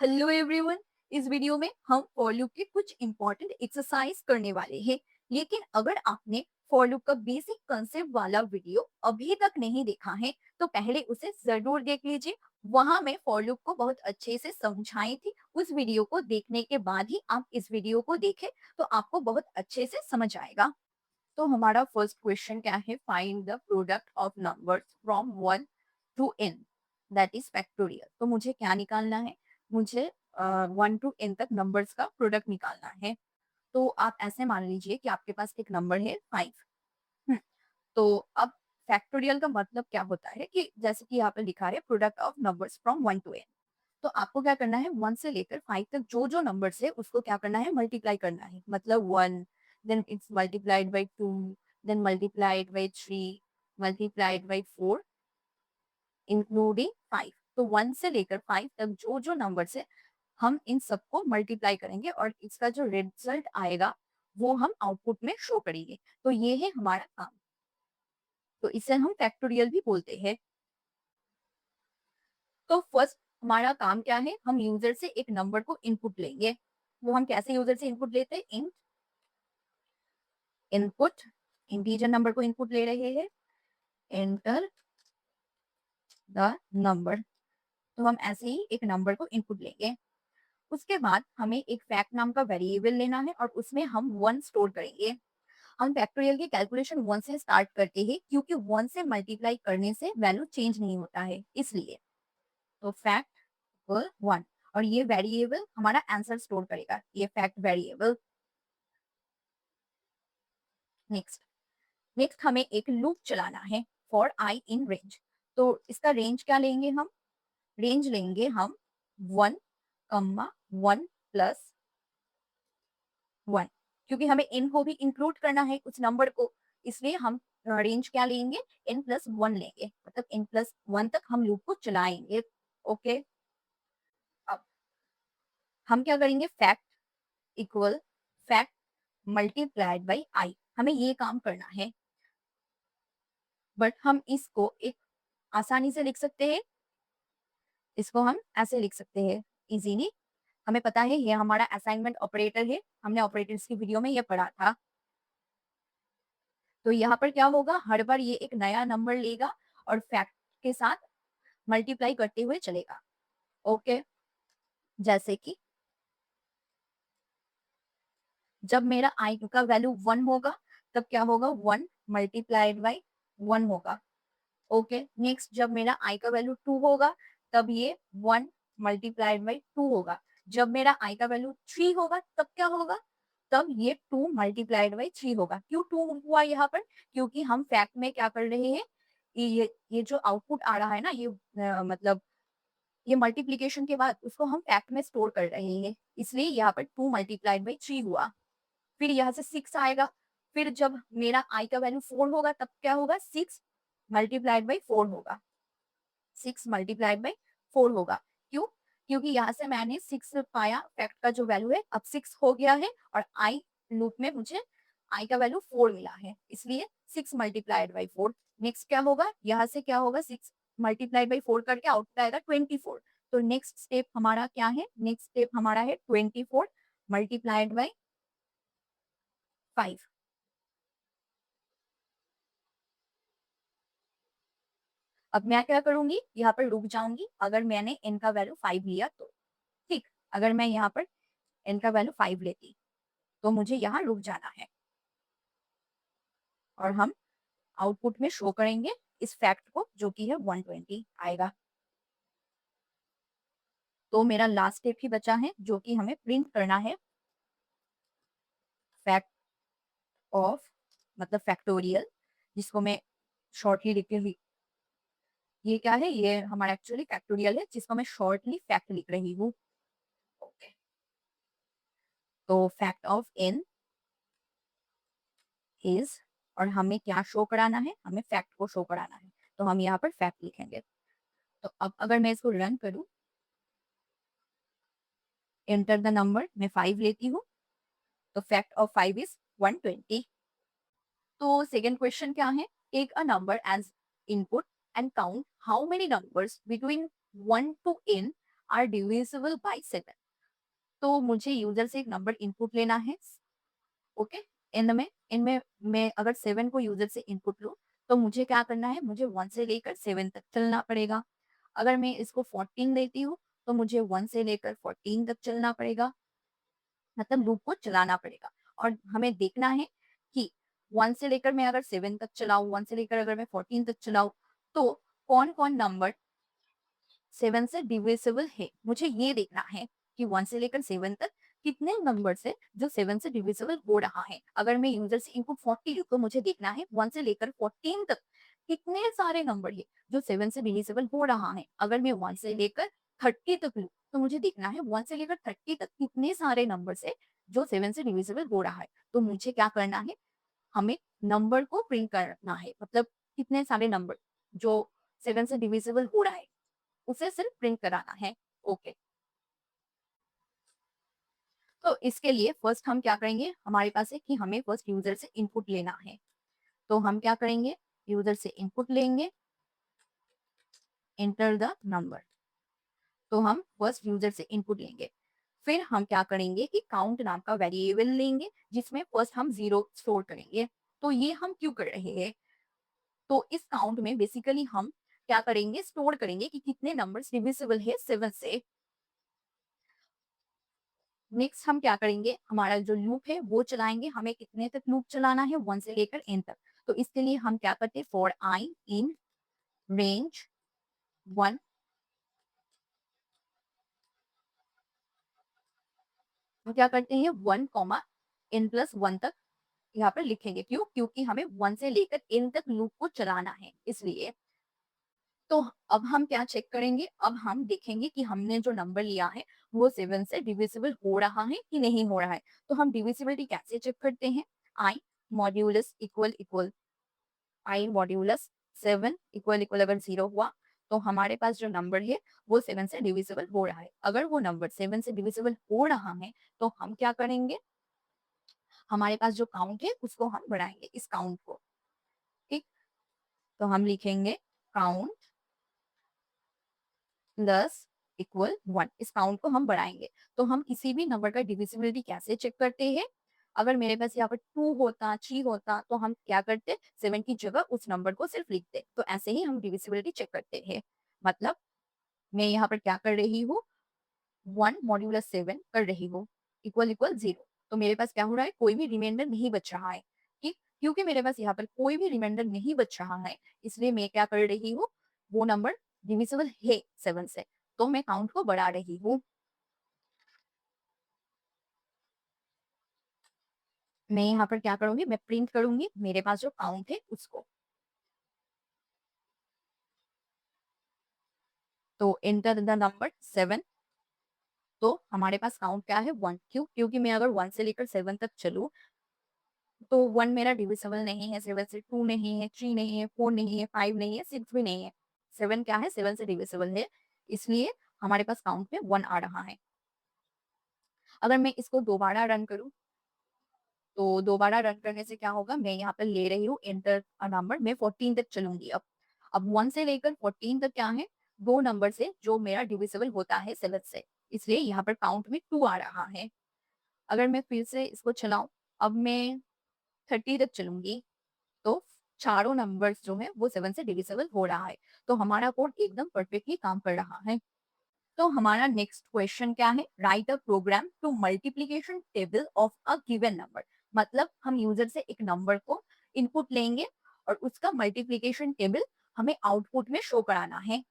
Hello everyone. इस video में हम फॉर लूप के कुछ इंपॉर्टेंट एक्सरसाइज करने वाले हैं। लेकिन अगर आपने फॉर लूप का बेसिक कंसेप्ट वाला वीडियो अभी तक नहीं देखा है तो पहले उसे जरूर देख लीजिए। वहां मैं फॉर लूप को बहुत अच्छे से समझाई थी। उस वीडियो को देखने के बाद ही आप इस वीडियो को देखें तो आपको बहुत अच्छे से समझ आएगा। तो हमारा फर्स्ट क्वेश्चन क्या है, find the product of numbers from 1 to n, that is factorial. तो मुझे क्या निकालना है, मुझे 1 to n तक नंबर्स का प्रोडक्ट निकालना है। तो आप ऐसे मान लीजिए कि आपके पास एक नंबर है 5। तो अब फैक्टोरियल का मतलब क्या होता है कि जैसे कि यहाँ पे लिखा है product of numbers from 1 to n। तो आपको क्या करना है, 1 से लेकर 5 तक जो जो नंबर्स है उसको क्या करना है, मल्टीप्लाई करना है। मतलब 1, then it's multiplied by 2, then multiplied by 3, multiplied by 4, including 5। तो 1 से लेकर 5 तक जो जो नंबर्स है हम इन सबको मल्टीप्लाई करेंगे और इसका जो रिजल्ट आएगा वो हम आउटपुट में शो करेंगे। तो ये है हमारा काम। तो इसे हम फैक्टोरियल भी बोलते हैं। तो फर्स्ट हमारा काम क्या है, हम यूजर से एक नंबर को इनपुट लेंगे। वो हम कैसे यूजर से इनपुट लेते हैं, इन इनपुट, इंटीजर नंबर को इनपुट ले रहे हैं, एंटर द नंबर। तो हम ऐसे ही एक नंबर को इनपुट लेंगे। उसके बाद हमें एक फैक्ट नाम का वेरिएबल लेना है और उसमें हम 1 स्टोर करेंगे। हम फैक्टोरियल की कैलकुलेशन 1 से स्टार्ट करते हैं क्योंकि 1 से मल्टीप्लाई करने से वैल्यू चेंज नहीं होता है, इसलिए। तो फैक्ट इक्वल 1 और ये वेरिएबल हमारा आंसर स्टोर करेगा, ये फैक्ट वेरिएबल। नेक्स्ट नेक्स्ट हमें एक लूप चलाना है फॉर आई इन रेंज। तो इसका रेंज क्या लेंगे हम, रेंज लेंगे हम 1, 1 प्लस 1, क्योंकि हमें इन को भी इंक्लूड करना है उस नंबर को, इसलिए हम रेंज क्या लेंगे, n+1 लेंगे। मतलब n+1 तक हम लूप को चलाएंगे। ओके, अब हम क्या करेंगे, fact equal fact multiplied by I, हमें ये काम करना है। बट हम इसको एक आसानी से लिख सकते हैं, इसको हम ऐसे लिख सकते हैं इजीली। हमें पता है ये हमारा असाइनमेंट ऑपरेटर है, हमने ऑपरेटर्स की वीडियो में ये पढ़ा था। तो यहाँ पर क्या होगा, हर बार ये एक नया नंबर लेगा और फैक्ट के साथ मल्टीप्लाई करते हुए चलेगा। ओके, जैसे कि जब मेरा आई का वैल्यू 1 होगा तब क्या होगा, 1 मल्टीप्लाइड बाई 1 होगा। ओके, नेक्स्ट जब मेरा आई का वैल्यू 2 होगा तब ये 1 मल्टीप्लाइड बाई 2 होगा। जब मेरा आई का वैल्यू 3 होगा तब क्या होगा, तब ये 2 मल्टीप्लाइड बाई 3 होगा। क्यों 2 हुआ यहाँ पर, क्योंकि हम फैक्ट में क्या कर रहे हैं, ये जो आउटपुट आ रहा है ना, ये मतलब ये मल्टीप्लिकेशन के बाद उसको हम फैक्ट में स्टोर कर रहे हैं, इसलिए यहाँ पर 2 मल्टीप्लाइड बाई 3 हुआ। फिर यहाँ से 6 आएगा। फिर जब मेरा आई का वैल्यू 4 होगा तब क्या होगा, 6 मल्टीप्लाइड बाई 4 होगा। 6 मल्टीप्लाइड बाई 4 होगा। क्यों, क्योंकि यहाँ से मैंने 6 पाया, फैक्ट का जो वैल्यू है अब 6 हो गया है और आई लूप में मुझे आई का वैल्यू 4 मिला है, इसलिए 6 मल्टीप्लाइड बाई 4। नेक्स्ट क्या होगा, यहाँ से क्या होगा, 6 मल्टीप्लाइड बाई 4 करके आउटपुट आएगा 24। तो नेक्स्ट स्टेप हमारा क्या है, नेक्स्ट स्टेप हमारा है 24 मल्टीप्लाइड बाई 5। अब मैं क्या करूंगी, यहाँ पर रुक जाऊंगी अगर मैंने n का वैल्यू 5 लिया तो। ठीक, अगर मैं यहाँ पर n का वैल्यू 5 लेती तो मुझे यहाँ रुक जाना है और हम आउटपुट में शो करेंगे इस फैक्ट को जो कि है 120 आएगा। तो मेरा लास्ट स्टेप ही बचा है जो कि हमें प्रिंट करना है, फैक्ट ऑफ मतलब फैक्टोरियल, जिसको मैं शॉर्टली लिख रही, ये क्या है, ये हमारा एक्चुअली फैक्टोरियल है जिसको मैं शॉर्टली फैक्ट लिख रही हूँ। ओके, तो फैक्ट ऑफ n इज, और हमें क्या शो कराना है, हमें फैक्ट को शो कराना है, तो हम यहाँ पर फैक्ट लिखेंगे। तो अब अगर मैं इसको रन करूं, एंटर द नंबर, मैं 5 लेती हूँ, तो फैक्ट ऑफ 5 इज 120। तो सेकेंड क्वेश्चन क्या है, take a number as input and count how many numbers between 1 to n are divisible by 7। तो मुझे यूजर से एक नंबर इनपुट लेना है। ओके, इनमें इनमें मैं अगर 7 को यूजर से इनपुट लूँ तो मुझे क्या करना है, मुझे 1 से लेकर 7 तक चलना पड़ेगा। अगर मैं इसको 14 देती हूँ तो मुझे 1 से लेकर 14 तक चलना पड़ेगा, मतलब लूप को चलाना पड़ेगा। और हमें देखना है कि 1 से लेकर मैं अगर 7 तक चलाऊँ, 1 से लेकर अगर मैं 14 तक चलाऊँ, तो कौन-कौन नंबर 7 से डिविजिबल है। मुझे ये देखना है कि 1 से लेकर 7 तक कितने नंबर से जो 7 से डिविजिबल हो रहा है। अगर मैं यूजर से इनपुट 40 लूँ तो मुझे देखना है 1 से लेकर 14 तक कितने सारे नंबर है जो 7 से डिविजिबल हो रहा है। अगर मैं 1 से लेकर 30 तक लूँ तो मुझे देखना है 1 से लेकर 30 तक कितने सारे नंबर से जो 7 से डिविजिबल हो रहा है। तो मुझे क्या करना है, हमें नंबर को प्रिंट करना है, मतलब कितने सारे नंबर जो 7 से डिविजिबल हो रहा है उसे सिर्फ प्रिंट कराना है। ओके, तो इसके लिए फर्स्ट हम क्या करेंगे, हमारे पास है कि हमें फर्स्ट यूजर से इनपुट लेना है। तो हम क्या करेंगे, यूजर से इनपुट लेंगे, एंटर द नंबर। तो हम फर्स्ट यूजर से इनपुट लेंगे। फिर हम क्या करेंगे कि काउंट नाम का वेरिएबल लेंगे जिसमें फर्स्ट हम 0 स्टोर करेंगे। तो ये हम क्यों कर रहे हैं, तो इस काउंट में बेसिकली हम क्या करेंगे, स्टोर करेंगे कि कितने नंबर्स डिविजिबल है 7 से। नेक्स्ट हम क्या करेंगे, हमारा जो लूप है वो चलाएंगे। हमें कितने तक लूप चलाना है, 1 से लेकर n तक। तो इसके लिए हम क्या करते हैं, फॉर आई इन रेंज 1, हम क्या करते हैं 1 कॉमा n प्लस 1 तक यहाँ पर लिखेंगे। क्यों, क्योंकि हमें 1 से लेकर n तक लूप को चलाना है इसलिए। तो अब हम क्या चेक करेंगे, अब हम देखेंगे कि हमने जो नंबर लिया है वो 7 से डिविजिबल हो रहा है कि नहीं हो रहा है। तो हम डिविजिबिलिटी कैसे चेक करते हैं, आई मॉड्यूलस इक्वल इक्वल आई मॉड्यूलस 7 इक्वल इक्वल अगर 0 हुआ तो हमारे पास जो नंबर है वो 7 से डिविजिबल हो रहा है। अगर वो नंबर 7 से डिविजिबल हो रहा है तो हम क्या करेंगे, हमारे पास जो काउंट है उसको हम बढ़ाएंगे, इस काउंट को। ठीक, तो हम लिखेंगे काउंट प्लस इक्वल 1, इस काउंट को हम बढ़ाएंगे। तो हम किसी भी नंबर का डिविजिबिलिटी कैसे चेक करते हैं, अगर मेरे पास यहाँ पर 2 होता 3 होता तो हम क्या करते, 7 की जगह उस नंबर को सिर्फ लिखते। तो ऐसे ही हम डिविजिबिलिटी चेक करते हैं। मतलब मैं यहाँ पर क्या कर रही हूँ, 1 मॉड्यूलस 7 कर रही हूँ इक्वल इक्वल 0। तो मेरे पास क्या हो रहा है, कोई भी रिमाइंडर नहीं बच रहा है। ठीक, क्योंकि मेरे पास यहाँ पर कोई भी रिमाइंडर नहीं बच रहा है इसलिए मैं क्या कर रही हूँ, वो नंबर डिविजिबल है 7 से, तो मैं काउंट को बढ़ा रही हूँ। मैं यहाँ पर क्या करूंगी, मैं प्रिंट करूंगी मेरे पास जो काउंट है उसको। तो एंटर द नंबर 7। तो हमारे पास काउंट क्या है 1। क्यों, क्योंकि मैं अगर 1 से लेकर 7 तक चलूं तो 1 मेरा डिविजिबल नहीं है 7 से, 2 नहीं है, 3 नहीं है, 4 नहीं है, 5 नहीं है, 6 भी नहीं है। 7 क्या है, 7 से डिविजिबल है, इसलिए हमारे पास काउंट में 1 आ रहा है। अगर मैं इसको दोबारा रन करूं तो दोबारा रन करने से क्या होगा, मैं यहाँ पर ले रही हूँ एंटर अ नंबर, मैं 14 तक चलूंगी। अब 1 से लेकर 14 तक क्या है, दो नंबर से जो मेरा डिविजिबल होता है 7 से, इसलिए यहाँ पर काउंट में 2 आ रहा है। अगर मैं फिर से इसको चलाऊं, अब मैं 30 तक चलूंगी तो चारों नंबर्स जो है वो 7 से डिविजिबल हो रहा है। तो हमारा कोड एकदम परफेक्टली काम कर रहा है। तो हमारा नेक्स्ट क्वेश्चन क्या है, write a program to multiplication table of a given number. मतलब हम यूजर से एक नंबर को इनपुट लेंगे और उसका मल्टीप्लीकेशन टेबल हमें आउटपुट में शो कराना है।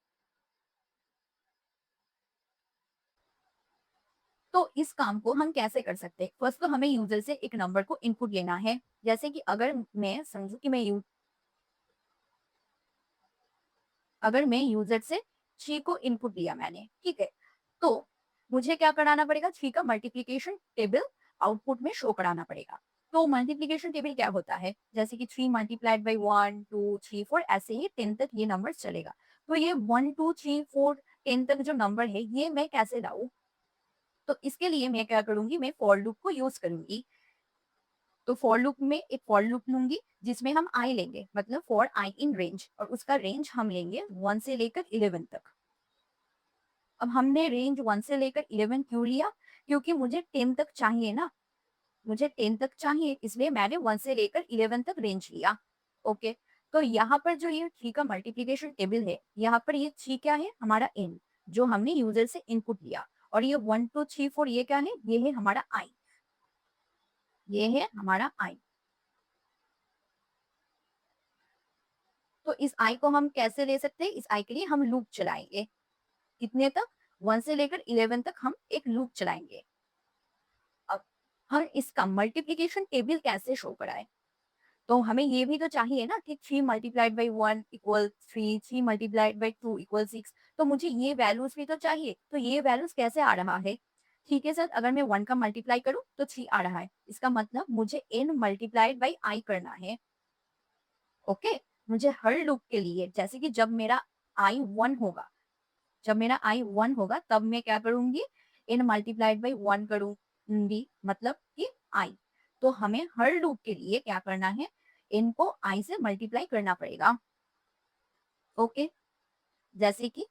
तो इस काम को हम कैसे कर सकते हैं, फर्स्ट तो हमें यूजर से एक नंबर को इनपुट लेना है। जैसे कि अगर मैं समझू कि अगर मैं यूजर से 3 को इनपुट लिया मैंने, ठीक है, तो मुझे क्या कराना पड़ेगा, 3 का मल्टीप्लीकेशन टेबल आउटपुट में शो कराना पड़ेगा। तो मल्टीप्लीकेशन टेबल क्या होता है, जैसे कि 3 मल्टीप्लाइड बाई 1 2 3 4 ऐसे ही 10 तक ये नंबर चलेगा। तो ये 1 2 3 4 10 तक जो नंबर है ये मैं कैसे लाऊं, तो इसके लिए मैं क्या करूंगी, मैं फॉर लूप को यूज करूंगी। तो फॉर लूप में एक फॉर लूप लूंगी जिसमें हम आई लेंगे, मतलब फॉर आई इन रेंज, और उसका रेंज हम लेंगे 1 से लेकर 11 तक। अब हमने रेंज 1 से लेकर 11 क्यों लिया? क्योंकि मुझे 10 तक चाहिए ना, मुझे 10 तक चाहिए इसलिए मैंने 1 से लेकर 11 तक रेंज लिया। ओके, तो यहाँ पर जो ये 3 का मल्टीप्लिकेशन टेबल है, यहाँ पर ये 3 क्या है? हमारा n जो हमने यूजर से इनपुट लिया, और ये 1 2 3 4 ये क्या है? ये है हमारा i, ये है हमारा i। तो इस i को हम कैसे ले सकते हैं? इस i के लिए हम लूप चलाएंगे। कितने तक? 1 से लेकर 11 तक हम एक लूप चलाएंगे। अब हम इसका मल्टीप्लिकेशन टेबल कैसे शो कराएं? तो हमें ये भी तो चाहिए ना कि 3 multiplied by 1 equal 3, 3 multiplied by 2 equal 6। तो मुझे ये वैल्यूज भी तो चाहिए। तो ये वैल्यूज कैसे आ रहा है? ठीक है सर, अगर मैं 1 का मल्टीप्लाई करूं तो 3 आ रहा है। इसका मतलब मुझे n मल्टीप्लाइड बाई i करना है। ओके, मुझे हर लूप के लिए, जैसे कि जब मेरा i 1 होगा, जब मेरा i 1 होगा तब मैं क्या करूंगी? n मल्टीप्लाइड बाई 1 करूंगी, मतलब कि i। तो हमें हर लूप के लिए क्या करना है? n को i से मल्टीप्लाई करना पड़ेगा। ओके, जैसे कि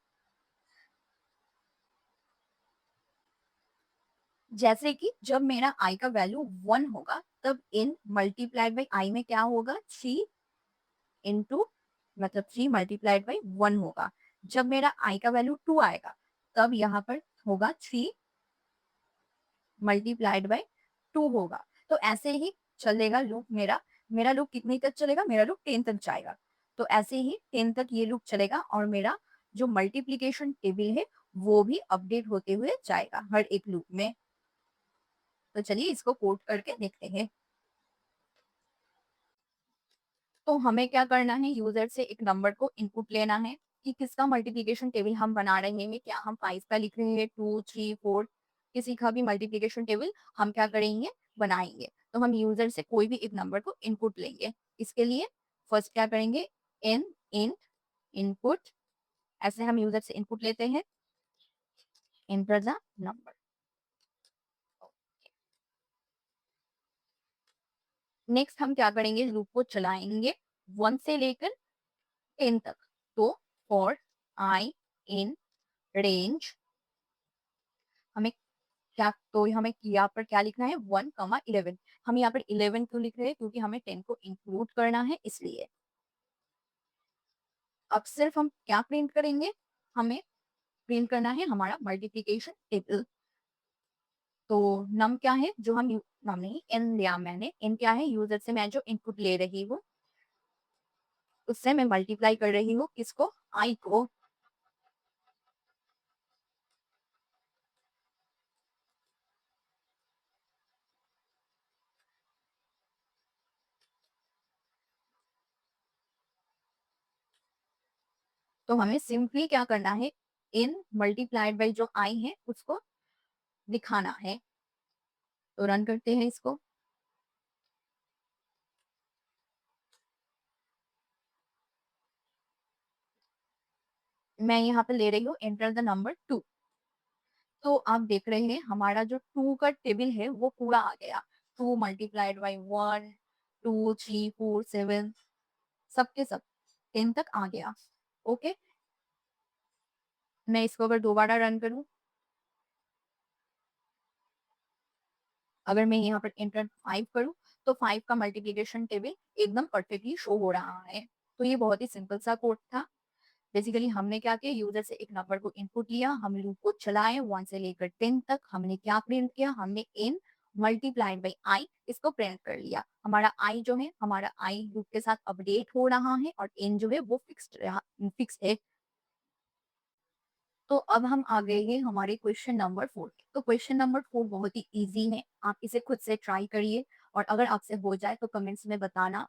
जब मेरा i का वैल्यू 1 होगा तब n मल्टीप्लाइड बाई i में क्या होगा? 3 इंटू, मतलब 3 मल्टीप्लाइड बाई 1 होगा। जब मेरा i का वैल्यू 2 आएगा तब यहाँ पर होगा 3 मल्टीप्लाइड बाय 2 होगा। तो ऐसे ही चलेगा लूप मेरा। मेरा लूप कितने तक चलेगा? मेरा लूप 10 तक जाएगा। तो ऐसे ही 10 तक ये लूप चलेगा और मेरा जो मल्टीप्लिकेशन टेबल है वो भी अपडेट होते हुए जाएगा हर एक लूप में। तो चलिए इसको कोड करके देखते हैं। तो हमें क्या करना है? यूजर से एक नंबर को इनपुट लेना है कि किसका मल्टीप्लिकेशन टेबल हम बना रहे हैं। क्या हम 5 का लिख रहे हैं, 2 3 4, किसी का भी मल्टीप्लिकेशन टेबल हम क्या करेंगे? बनाएंगे। तो हम यूजर से कोई भी एक नंबर को इनपुट लेंगे। इसके लिए फर्स्ट क्या करेंगे? n int इनपुट, ऐसे हम यूजर से इनपुट लेते हैं, एंटर द नंबर। नेक्स्ट हम क्या करेंगे? लूप को चलाएंगे 1 से लेकर 10 तक। तो फॉर i in रेंज, हमें क्या, तो हमें यहाँ पर क्या लिखना है? 1, 11। हम यहाँ पर 11 क्यों लिख रहे हैं? क्योंकि हमें 10 को इंक्लूड करना है इसलिए। अब सिर्फ हम क्या प्रिंट करेंगे? हमें प्रिंट करना है हमारा मल्टीप्लिकेशन टेबल। तो नम क्या है? जो हम नम नहीं, एन लिया मैंने। एन क्या है? यूजर से मैं जो इनपुट ले रही हूँ उससे मैं मल्टीप्लाई कर रही हूँ किसको? आई को। तो हमें सिंपली क्या करना है? इन मल्टीप्लाइड बाई जो आई है उसको दिखाना है। तो रन करते हैं इसको। मैं यहाँ पे ले रही हूँ एंटर द नंबर 2। तो आप देख रहे हैं हमारा जो 2 का टेबल है वो पूरा आ गया। 2 मल्टीप्लाइड बाई 1, 2 3 4 7, सबके सब 10 तक आ गया। ओके, मैं इसको अगर दोबारा रन करूं, अगर मैं यहाँ पर एंटर 5 करूं तो 5 का मल्टीप्लिकेशन टेबल एकदम परफेक्टली शो हो रहा है। तो ये बहुत ही सिंपल सा कोड था। बेसिकली हमने क्या किया? यूजर से एक नंबर को इनपुट लिया, हम लूप को चलाए 1 से लेकर 10 तक। हमने क्या प्रिंट किया? हमने n मल्टीप्लाइड बाई i इसको प्रिंट कर लिया। हमारा i जो है, हमारा i लूप के साथ अपडेट हो रहा है और n जो है वो फिक्स है। तो अब हम आ गए हैं हमारे क्वेश्चन नंबर 4। तो क्वेश्चन नंबर 4 बहुत ही इजी है, आप इसे खुद से ट्राई करिए और अगर आपसे हो जाए तो कमेंट्स में बताना,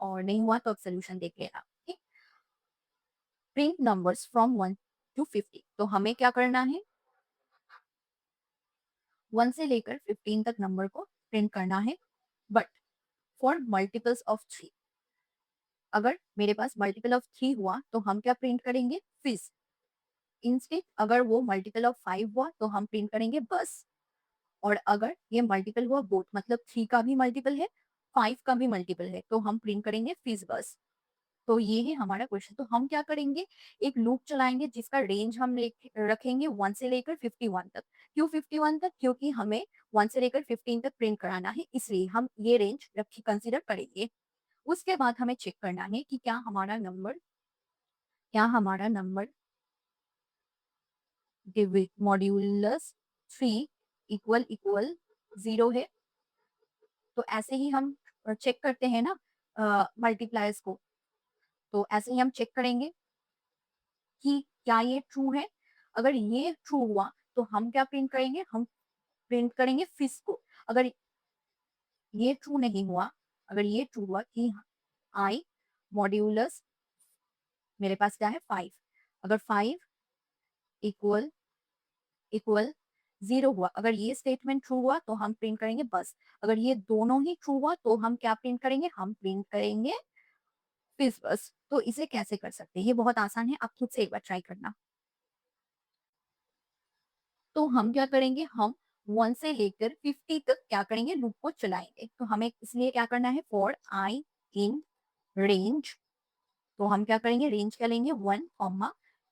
और नहीं हुआ तो आप सोल्यूशन देख लेना। ठीक, प्रिंट नंबर्स फ्रॉम 1 to 50। तो हमें क्या करना है? 1 से लेकर 15 तक नंबर को प्रिंट करना है, बट फॉर मल्टीपल्स ऑफ 3। अगर मेरे पास मल्टीपल ऑफ 3 हुआ तो हम क्या प्रिंट करेंगे? फिज। इंस्टेड अगर वो मल्टीपल ऑफ 5 हुआ तो हम प्रिंट करेंगे बस। और अगर ये मल्टीपल हुआ बोथ, मतलब 3 का भी मल्टीपल है, 5 का भी मल्टीपल है, तो हम प्रिंट करेंगे फिज बस। तो ये है हमारा क्वेश्चन। तो हम क्या करेंगे, एक लूप चलाएँगे जिसका रेंज हम रखेंगे 1 से लेकर 51 तक। क्यों 51 तक? क्योंकि हमें 1 से लेकर 15 तक प्रिंट कराना है, इसलिए हम ये रेंज रख कंसीडर करेंगे। उसके बाद हमें चेक करना है कि क्या हमारा नंबर मॉड्यूलस 3 इक्वल 0 है। तो ऐसे ही हम चेक करते हैं ना मल्टीप्लायर्स को। तो ऐसे ही हम चेक करेंगे कि क्या ये ट्रू है? अगर ये ट्रू हुआ तो हम क्या प्रिंट करेंगे? हम प्रिंट करेंगे फिश को। अगर ये ट्रू नहीं हुआ, अगर ये ट्रू हुआ कि आई मॉड्यूलस मेरे पास क्या है 5, अगर 5 इक्वल इक्वल 0 हुआ, अगर ये स्टेटमेंट ट्रू हुआ तो हम प्रिंट करेंगे बस। अगर ये दोनों ही ट्रू हुआ तो हम क्या प्रिंट करेंगे? हम प्रिंट करेंगे फिश बस। तो इसे कैसे कर सकते हैं? ये बहुत आसान है, आप खुद से एक बार ट्राई करना। तो हम क्या करेंगे, हम 1 से लेकर 50 तक क्या करेंगे, लूप को चलाएँगे। तो हमें इसलिए क्या करना है, फॉर आई इन रेंज, तो हम क्या करेंगे, रेंज क्या लेंगे 1,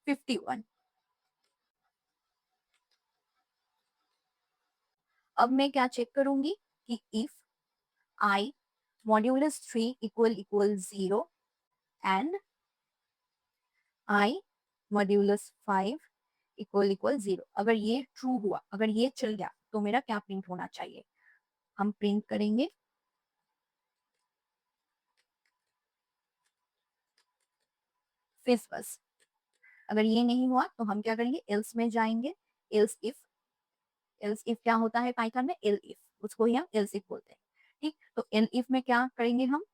51। अब मैं क्या चेक करूँगी कि if I modulus 3 equal 0 and I modulus 5 equal 0, अगर ये ट्रू हुआ, अगर ये चल गया, तो मेरा क्या प्रिंट होना चाहिए? हम प्रिंट करेंगे फिश बस। अगर ये नहीं हुआ तो हम क्या करेंगे, एल्स में जाएँगे। एल्स इफ एल्स इफ क्या होता है पाइथन में? एल इफ, उसको ही हम एल्स इफ बोलते हैं। ठीक? तो एल इफ में क्या करेंगे हम?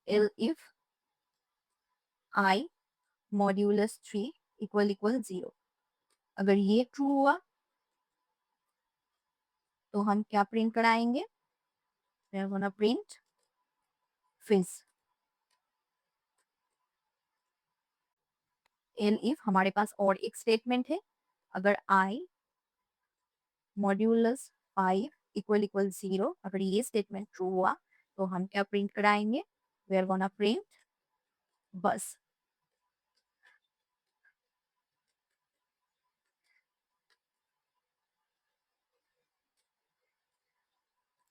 L if I modulus 3 equal 0, अगर ये ट्रू हुआ तो हम क्या प्रिंट कराएँगे? We are gonna print fish. Elif हमारे पास और एक स्टेटमेंट है, अगर आई मॉड्यूलस 5 इक्वल 0, अगर ये स्टेटमेंट ट्रू हुआ तो हम क्या प्रिंट कराएँगे? वी आर गोना प्रिंट बस।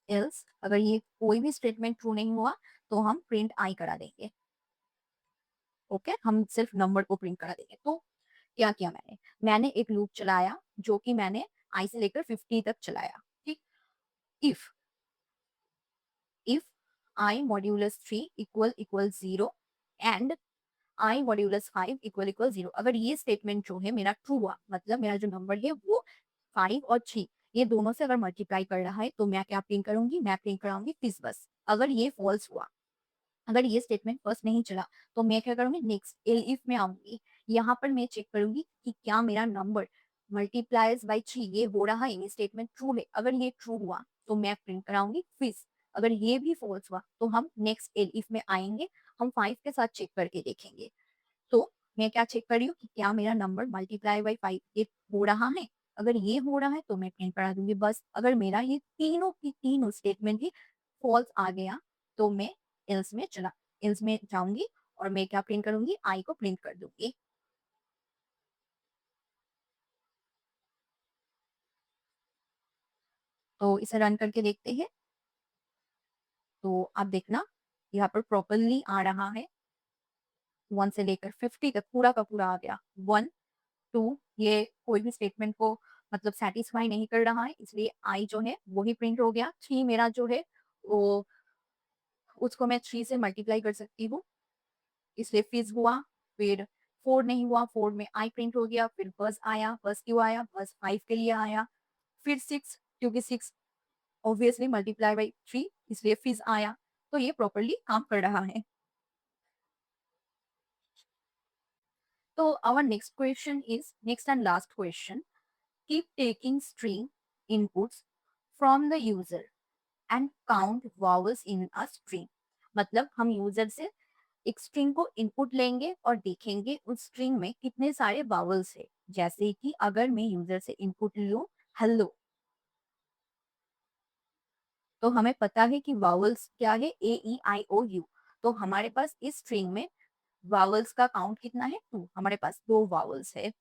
एल्स अगर ये कोई भी स्टेटमेंट ट्रू नहीं हुआ तो हम प्रिंट आई करा देंगे। ओके, हम सिर्फ नंबर को प्रिंट करा देंगे। तो क्या किया मैंने एक लूप चलाया जो कि मैंने आई से लेकर 50 तक चलाया। ठीक? If if I modulus 3 equal 0 and I modulus 5 equal 0, अगर ये स्टेटमेंट जो है मेरा ट्रू हुआ, मतलब मेरा जो नंबर है वो 5 और 3 ये दोनों से अगर मल्टीप्लाई कर रहा है तो मैं क्या प्रिंट करूंगी? मैं प्रिंट कराऊंगी फिश बस। अगर ये फॉल्स हुआ, अगर ये स्टेटमेंट फर्स्ट नहीं चला तो मैं क्या करूंगी, नेक्स्ट एल इफ में आऊंगी। यहाँ पर मैं चेक करूंगी कि क्या मेरा नंबर मल्टीप्लाइज बाई 3 ये हो रहा है, ये स्टेटमेंट ट्रू है। अगर ये ट्रू हुआ तो मैं प्रिंट कराऊंगी फिश। अगर ये भी फॉल्स हुआ तो हम नेक्स्ट एल इफ में आएंगे, हम 5 के साथ चेक करके देखेंगे। तो मैं क्या चेक कर रही हूँ कि क्या मेरा नंबर मल्टीप्लाई बाई 5 ये हो रहा है? अगर ये हो रहा है तो मैं प्रिंट करा दूँगी बस। अगर मेरा ये तीनों की तीनों स्टेटमेंट ही फ़ॉल्स आ गया तो मैं एल्स में जाऊँगी और मैं क्या प्रिंट करूँगी? आई को प्रिंट कर दूँगी। तो इसे रन करके देखते हैं। तो आप देखना यहाँ पर प्रॉपर्ली आ रहा है, 1 से लेकर 50 तक पूरा का पूरा आ गया। 1, 2 ये कोई भी स्टेटमेंट को मतलब सैटिस्फाई नहीं कर रहा है, इसलिए आई जो है वो ही प्रिंट हो गया। 3 मेरा जो है वो उसको मैं 3 से मल्टीप्लाई कर सकती हूँ, इसलिए फिज़ हुआ। फिर 4 नहीं हुआ, 4 में आई प्रिंट हो गया। फिर बस आया, बस क्यों आया? बस 5 के लिए आया। फिर 6 क्योंकि 6 ऑब्वियसली मल्टीप्लाई बाय 3 इसलिए फिज़ आया। तो ये प्रॉपर्ली काम कर रहा है। तो our next and last question, keep taking string inputs from the user and count vowels in a string। मतलब हम यूजर से एक स्ट्रिंग को इनपुट लेंगे और देखेंगे उस स्ट्रिंग में कितने सारे वावल्स है। जैसे कि अगर मैं यूजर से इनपुट लूं हेलो, तो हमें पता है कि वावल्स क्या है, ए ई आई ओ यू। तो हमारे पास इस स्ट्रिंग में वावल्स का काउंट कितना है, 2। हमारे पास 2 वावल्स है।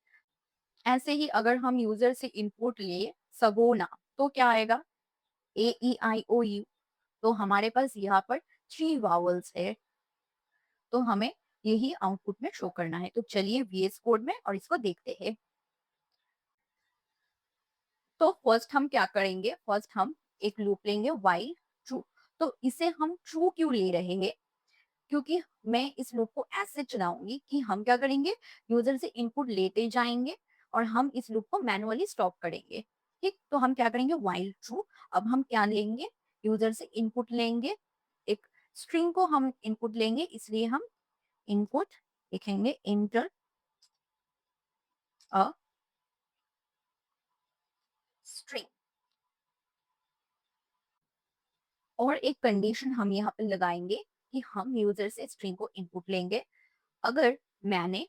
ऐसे ही अगर हम यूजर से इनपुट लिए सगोना, तो क्या आएगा, ए ई आई ओ यू। तो हमारे पास यहाँ पर 3 वावल्स है। तो हमें यही आउटपुट में शो करना है। तो चलिए वीएस कोड में और इसको देखते हैं। तो फर्स्ट हम क्या करेंगे, फर्स्ट हम एक लूप लेंगे व्हाइल ट्रू। तो इसे हम ट्रू क्यों ले रहे हैं, क्योंकि मैं इस लूप को ऐसे चलाऊंगी कि हम क्या करेंगे, यूजर से इनपुट लेते जाएंगे और हम इस लूप को मैनुअली स्टॉप करेंगे। ठीक, तो हम क्या करेंगे, व्हाइल ट्रू। अब हम क्या लेंगे, यूजर से इनपुट लेंगे, एक स्ट्रिंग को हम इनपुट लेंगे, इसलिए हम इनपुट लिखेंगे इंटर अ स्ट्रिंग। और एक कंडीशन हम यहाँ पे लगाएंगे कि हम यूजर से स्ट्रिंग को इनपुट लेंगे। अगर मैंने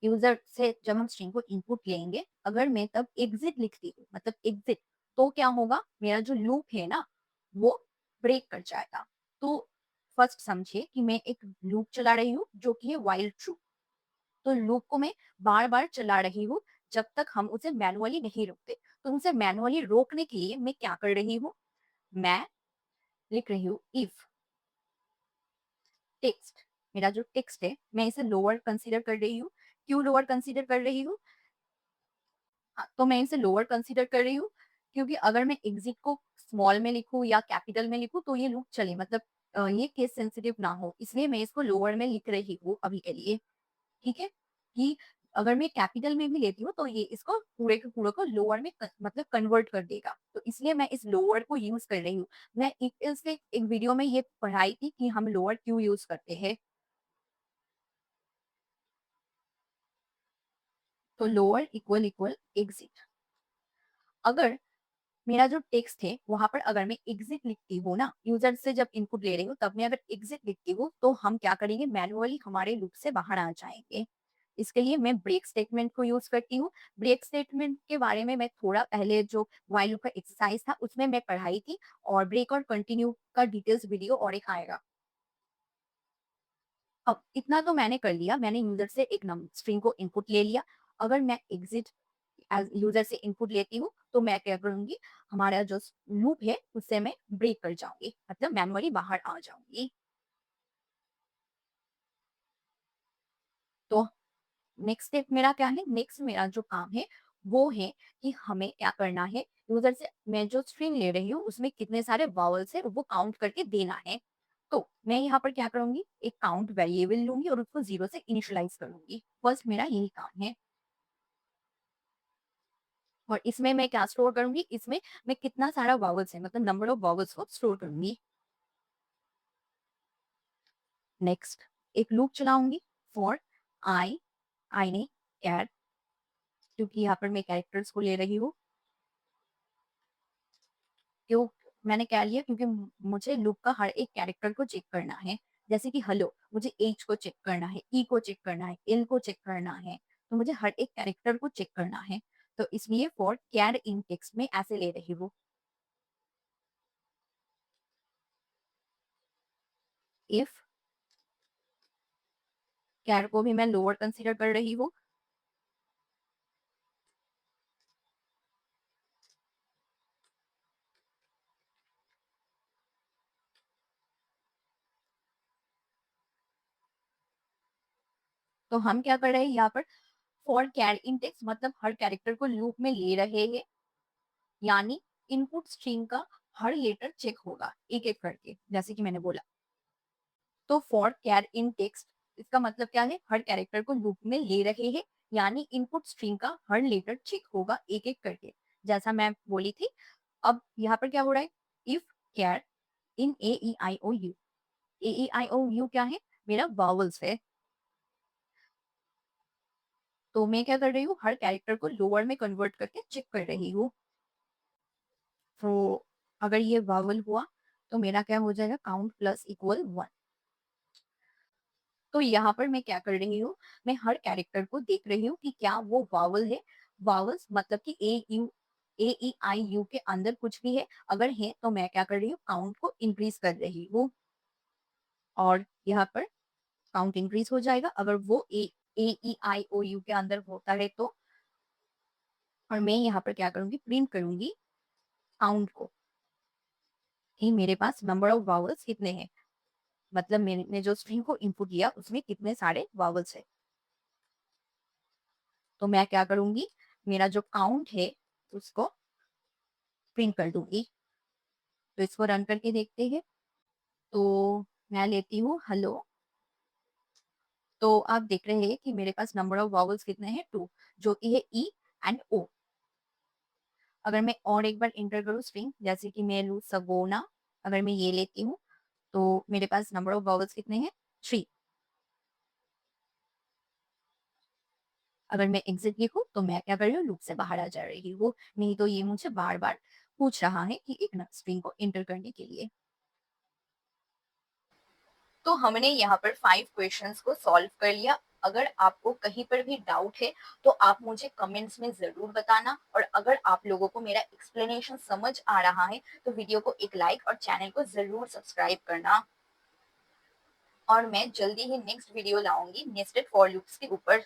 यूजर से, जब हम स्ट्रिंग को इनपुट लेंगे, अगर मैं तब एग्जिट लिखती हूँ, मतलब एग्जिट, तो क्या होगा, मेरा जो लूप है ना, वो ब्रेक कर जाएगा। तो फर्स्ट समझिए कि मैं एक लूप चला रही हूँ जो कि है व्हाइल ट्रू। तो लूप को मैं बार बार चला रही हूँ जब तक हम उसे मैनुअली नहीं रोकते। तो उसे मैनुअली रोकने के लिए मैं क्या कर रही हूँ, मैं लिख रही हूँ इफ टेक्स्ट। मेरा जो टेक्स्ट है मैं इसे लोअर कंसीडर कर रही हूँ। क्यों लोअर कंसीडर कर रही हूँ, हाँ, तो मैं इसे लोअर कंसीडर कर रही हूँ क्योंकि अगर मैं एग्जिट को स्मॉल में लिखूँ या कैपिटल में लिखूँ तो ये लूप चले, मतलब ये केस सेंसिटिव ना हो, इसलिए मैं इसको लोअर में लिख रही हूँ अभी के लिए। ठीक है, कि अगर मैं कैपिटल में भी लेती हूँ तो ये इसको पूरे के पूरे को लोअर में मतलब कन्वर्ट कर देगा। तो इसलिए मैं इस लोअर को यूज कर रही हूँ। मैं इससे एक वीडियो में ये पढ़ाई थी कि हम लोअर क्यों यूज करते हैं। तो लोअर इक्वल इक्वल एग्जिट। अगर मेरा जो टेक्स्ट है वहां पर अगर मैं एग्जिट लिखती हूँ ना, यूजर से जब इनपुट ले रही हूँ तब मैं अगर एग्जिट लिखती हूँ तो हम क्या करेंगे, मैनुअली हमारे लूप से बाहर आ जाएंगे। इसके लिए मैं ब्रेक स्टेटमेंट को यूज करती हूँ। ब्रेक स्टेटमेंट के बारे में मैं थोड़ा पहले जो व्हाइल लूप का एक्सरसाइज था उसमें मैं पढ़ाई थी, और ब्रेक और कंटिन्यू का डिटेल्स वीडियो और एक आएगा। अब इतना तो मैंने कर लिया, मैंने यूजर से एक स्ट्रिंग को इनपुट ले लिया। अगर मैं एग्जिट एज यूजर से इनपुट लेती हूँ तो मैं क्या करूंगी, हमारा जो लूप है उससे मैं ब्रेक कर जाऊंगी, मतलब मैनुअली बाहर आ जाऊंगी। तो नेक्स्ट स्टेप मेरा क्या है, नेक्स्ट मेरा जो काम है वो है कि हमें क्या करना है, यूजर से मैं जो स्ट्रिंग ले रही हूँ उसमें कितने सारे वावल्स है वो काउंट करके देना है। तो मैं यहाँ पर क्या करूंगी, एक काउंट वेरिएबल लूंगी और उसको 0 से इनिशियलाइज करूंगी। फर्स्ट मेरा यही काम है। और इसमें मैं क्या स्टोर करूंगी, इसमें मैं कितना सारा वावल्स है, मतलब नंबर ऑफ वावल्स को स्टोर करूंगी। नेक्स्ट एक लूप चलाऊंगी फॉर आई, आई ने कैर, क्योंकि यहाँ पर मैं कैरेक्टर्स को ले रही हूँ। क्यों मैंने कह लिया, क्योंकि मुझे लूप का हर एक कैरेक्टर को चेक करना है। जैसे कि हेलो, मुझे एज को चेक करना है, ई को चेक करना है, एल को चेक करना है। तो मुझे हर एक कैरेक्टर को चेक करना है। तो इसलिए फॉर कैर इन टेक्स्ट में ऐसे ले रही हूँ, इफ कैर को भी मैं लोअर कंसीडर कर रही हूँ। तो हम क्या कर रहे हैं यहाँ पर, फॉर कैर इन टेक्स्ट मतलब हर कैरेक्टर को लूप में ले रहे हैं, यानी इनपुट स्ट्रीम का हर लेटर चेक होगा एक एक करके, जैसे कि मैंने बोला। तो फॉर कैर इन टेक्स्ट इसका मतलब क्या है, हर कैरेक्टर को लूप में ले रहे हैं, यानी इनपुट स्ट्रीम का हर लेटर चेक होगा एक एक करके, जैसा मैं बोली थी। अब यहाँ पर क्या हो रहा है, if char in A E I O U, A E I O U क्या है, मेरा वावल्स है। तो मैं क्या कर रही हूँ, हर कैरेक्टर को लोअर में कन्वर्ट करके चेक कर रही हूँ। तो अगर ये वावल हुआ तो मेरा क्या हो जाएगा, काउंट प्लस इक्वल 1। तो यहाँ पर मैं क्या कर रही हूँ, मैं हर कैरेक्टर को देख रही हूँ कि क्या वो वावल है। वावल्स मतलब कि ए you A E I you के अंदर कुछ भी है, अगर है तो मैं क्या कर रही हूँ, काउंट को इंक्रीज कर रही हूँ और यहाँ पर काउंट इंक्रीज हो जाएगा। अगर वो ए ई आई ओ यू के अंदर होता है तो, और मैं यहाँ पर क्या करूंगी, प्रिंट करूंगी काउंट को, कि मेरे पास नंबर ऑफ वावल्स कितने हैं, मतलब मैंने जो स्ट्रिंग को इनपुट दिया उसमें कितने सारे वावल्स है। तो मैं क्या करूंगी, मेरा जो काउंट है उसको प्रिंट कर दूंगी। तो इसको रन करके देखते हैं। तो मैं लेती हूँ हेलो। तो आप देख रहे हैं कि मेरे पास नंबर ऑफ वावल्स कितने हैं, 2, जो कि है ई एंड ओ। अगर मैं और एक बार एंटर करूँ स्ट्रिंग, जैसे कि मैं लूँ सगोना, अगर मैं ये लेती हूँ तो मेरे पास नंबर ऑफ वावल्स कितने हैं, 3। अगर मैं एग्जिट लिखूँ तो मैं क्या कर रही हूँ, लूप से बाहर आ जा रही हूँ, नहीं तो ये मुझे बार बार पूछ रहा है कि एक स्ट्रिंग को एंटर करने के लिए। तो हमने यहाँ पर 5 क्वेश्चंस को सॉल्व कर लिया। अगर आपको कहीं पर भी डाउट है तो आप मुझे कमेंट्स में ज़रूर बताना, और अगर आप लोगों को मेरा एक्सप्लेनेशन समझ आ रहा है तो वीडियो को एक लाइक और चैनल को ज़रूर सब्सक्राइब करना। और मैं जल्दी ही नेक्स्ट वीडियो लाऊंगी नेस्टेड फॉर लूप्स के ऊपर।